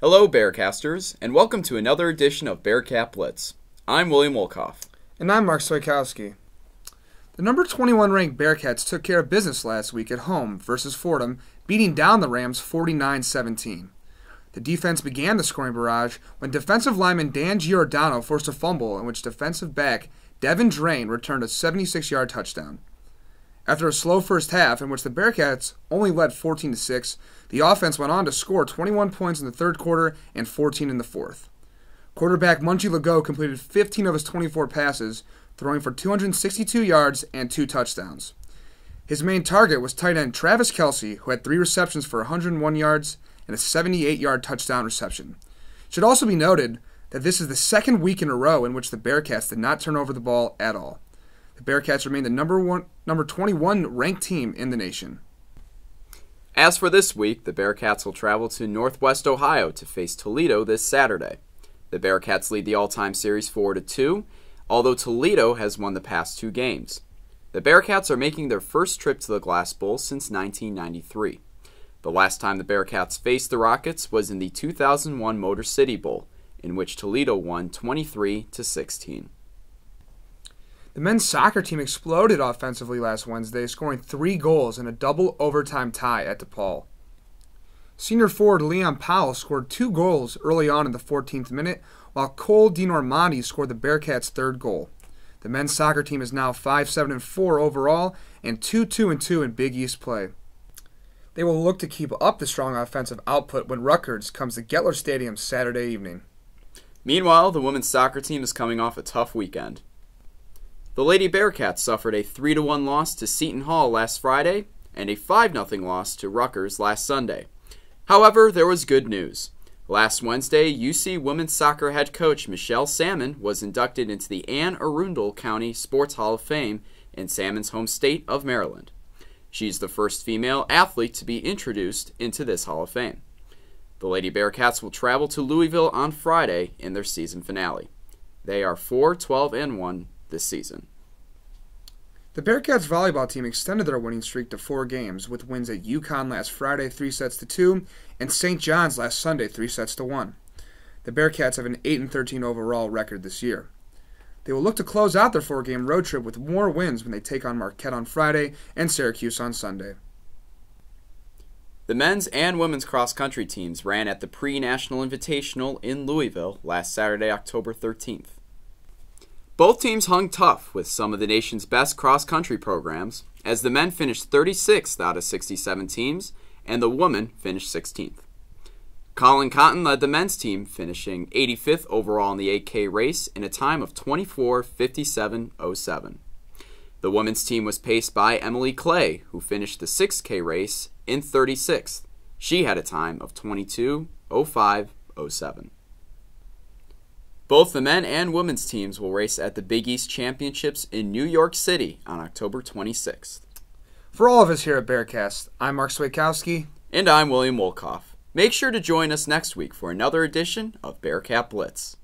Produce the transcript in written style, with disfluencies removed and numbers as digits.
Hello, Bearcasters, and welcome to another edition of Bearcat Blitz. I'm William Wolkoff. And I'm Mark Szwejkowski. The number 21 ranked Bearcats took care of business last week at home versus Fordham, beating down the Rams 49-17. The defense began the scoring barrage when defensive lineman Dan Giordano forced a fumble in which defensive back Devin Drain returned a 76-yard touchdown. After a slow first half in which the Bearcats only led 14-6, the offense went on to score 21 points in the third quarter and 14 in the fourth. Quarterback Munchie Legault completed 15 of his 24 passes, throwing for 262 yards and 2 touchdowns. His main target was tight end Travis Kelce, who had 3 receptions for 101 yards and a 78-yard touchdown reception. It should also be noted that this is the second week in a row in which the Bearcats did not turn over the ball at all. The Bearcats remain the number 21 ranked team in the nation. As for this week, the Bearcats will travel to Northwest Ohio to face Toledo this Saturday. The Bearcats lead the all-time series 4-2, although Toledo has won the past 2 games. The Bearcats are making their first trip to the Glass Bowl since 1993. The last time the Bearcats faced the Rockets was in the 2001 Motor City Bowl, in which Toledo won 23-16. The men's soccer team exploded offensively last Wednesday, scoring 3 goals in a double overtime tie at DePaul. Senior forward Leon Powell scored 2 goals early on in the 14th minute, while Cole DiNormandi scored the Bearcats' 3rd goal. The men's soccer team is now 5-7-4 overall and 2-2-2 in Big East play. They will look to keep up the strong offensive output when Rutgers comes to Gettler Stadium Saturday evening. Meanwhile, the women's soccer team is coming off a tough weekend. The Lady Bearcats suffered a 3-1 loss to Seton Hall last Friday and a 5-0 loss to Rutgers last Sunday. However, there was good news. Last Wednesday, UC women's soccer head coach Michelle Salmon was inducted into the Anne Arundel County Sports Hall of Fame in Salmon's home state of Maryland. She's the first female athlete to be introduced into this Hall of Fame. The Lady Bearcats will travel to Louisville on Friday in their season finale. They are 4-12-1 this season. The Bearcats volleyball team extended their winning streak to 4 games, with wins at UConn last Friday 3-2 and St. John's last Sunday 3-1. The Bearcats have an 8-13 overall record this year. They will look to close out their 4-game road trip with more wins when they take on Marquette on Friday and Syracuse on Sunday. The men's and women's cross-country teams ran at the Pre-National Invitational in Louisville last Saturday, October 13th. Both teams hung tough with some of the nation's best cross-country programs, as the men finished 36th out of 67 teams, and the women finished 16th. Colin Cotton led the men's team, finishing 85th overall in the 8K race in a time of 24:57:07. The women's team was paced by Emily Clay, who finished the 6K race in 36th. She had a time of 22:05:07. Both the men and women's teams will race at the Big East Championships in New York City on October 26th. For all of us here at Bearcast, I'm Mark Szwejkowski. And I'm William Wolkoff. Make sure to join us next week for another edition of Bearcat Blitz.